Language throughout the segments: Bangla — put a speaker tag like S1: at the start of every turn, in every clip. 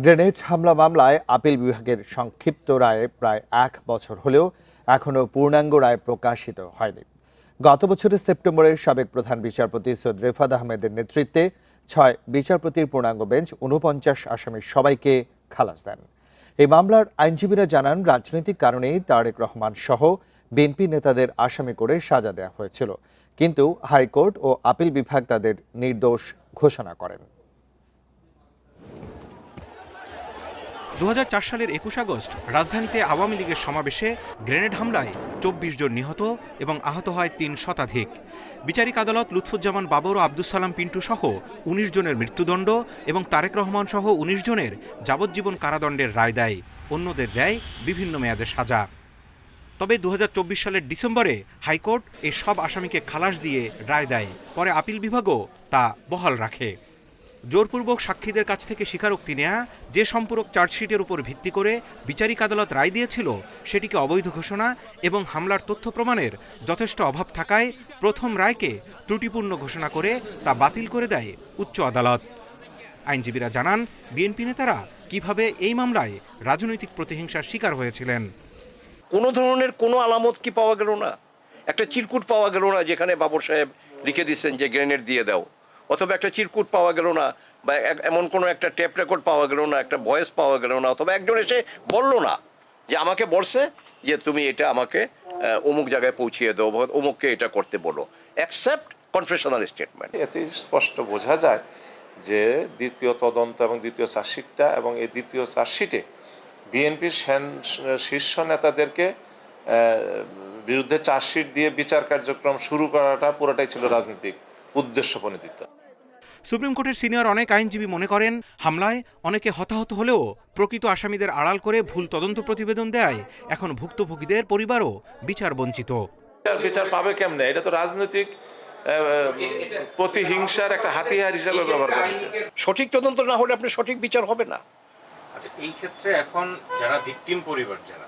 S1: গ্রেনেড হামলা মামলায় আপিল বিভাগের সংক্ষিপ্ত রায়ে প্রায় 1 বছর হলেও এখনও পূর্ণাঙ্গ রায় প্রকাশিত হয়নি। গত বছরের সেপ্টেম্বরে সাবেক প্রধান বিচারপতি সৈয়দ রেফাত আহমেদের নেতৃত্বে 6 বিচারপতির পূর্ণাঙ্গ বেঞ্চ 49 আসামির সবাইকে খালাস দেন। এই মামলার আইনজীবীরা জানান, রাজনৈতিক কারণেই তারেক রহমান সহ বিএনপি নেতাদের আসামি করে সাজা দেওয়া হয়েছিল, কিন্তু হাইকোর্ট ও আপিল বিভাগ তাদের নির্দোষ ঘোষণা করেন।
S2: 2004 সালের 21 আগস্ট রাজধানীতে আওয়ামী লীগের সমাবেশে গ্রেনেড হামলায় 24 জন নিহত এবং আহত হয় 3 শতাধিক। বিচারিক আদালত লুৎফুজ্জামান বাবর ও আব্দুস সালাম পিন্টু সহ 19 জনের মৃত্যুদণ্ড এবং তারেক রহমান সহ 19 জনের যাবজ্জীবন কারাদণ্ডের রায় দেয়, অন্যদের দেয় বিভিন্ন মেয়াদে সাজা। তবে 2024 সালের ডিসেম্বরে হাইকোর্ট এই সব আসামিকে খালাস দিয়ে রায় দেয়। পরে আপিল বিভাগও তা বহাল রাখে। জোরপূর্বক সাক্ষীদের কাছ থেকে স্বীকারোক্তি নেয়া যে সম্পূরক চার্জশিটের উপর ভিত্তি করে বিচারিক আদালত রায় দিয়েছিল সেটিকে অবৈধ ঘোষণা এবং হামলার তথ্য প্রমাণের যথেষ্ট অভাব থাকায় প্রথম রায়কে ত্রুটিপূর্ণ ঘোষণা করে তা বাতিল করে দেয় উচ্চ আদালত। আইনজীবীরা জানান, বিএনপি নেতারা কিভাবে এই মামলায় রাজনৈতিক প্রতিহিংসার শিকার হয়েছিলেন।
S3: কোনো ধরনের কোনো আলামত কি পাওয়া গেল না? একটা চিরকুট পাওয়া গেল না যেখানে বাবর সাহেব লিখে দিচ্ছেন যে গ্রেনেড দিয়ে দাও, অথবা একটা চিরকুট পাওয়া গেল না, বা এমন কোনো একটা টেপ রেকর্ড পাওয়া গেল না, একটা ভয়েস পাওয়া গেল না, অথবা একজন এসে বললো না যে আমাকে বলছে যে তুমি এটা আমাকে অমুক জায়গায় পৌঁছিয়ে দাও, অমুককে এটা করতে বলো, অ্যাকসেপ্ট কনফেশনাল স্টেটমেন্ট।
S4: এতে স্পষ্ট বোঝা যায় যে দ্বিতীয় তদন্ত এবং দ্বিতীয় চার্জশিটটা এবং এই দ্বিতীয় চার্জশিটে বিএনপির শীর্ষ নেতাদেরকে বিরুদ্ধে চার্জশিট দিয়ে বিচার কার্যক্রম শুরু করাটা পুরোটাই ছিল রাজনৈতিক উদ্দেশ্য প্রণোদিত।
S2: সুপ্রিম কোর্টের সিনিয়র অনেক আইনজীবী মনে করেন, হামলায় অনেকে হতাহত হলেও প্রকৃত আসামিদের আড়াল করে ভুল তদন্ত প্রতিবেদন দেয় এখন ভুক্তভোগীদের পরিবারও বিচার বঞ্চিত।
S4: বিচার পাবে কেমনে? এটা তো রাজনৈতিক প্রতিহিংসার একটা হাতিয়ার হিসেবে ব্যবহার করা হচ্ছে।
S3: সঠিক তদন্ত না হলে আপনি সঠিক বিচার হবে না।
S5: আচ্ছা, এই ক্ষেত্রে এখন যারা ভিকটিম পরিবার যারা,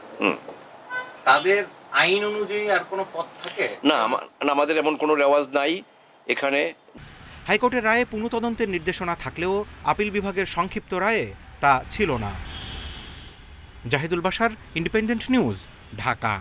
S5: তাদের আইন অনুযায়ী আর কোনো পথ থাকে
S3: না? আমাদের এমন কোনো রেওয়াজ নাই এখানে।
S2: হাইকোর্টের রায়ে পুনঃতদন্তের নির্দেশনা থাকলেও আপিল বিভাগের সংক্ষিপ্ত রায়ে তা ছিল না। Zahidul Bashar, Independent News, Dhaka.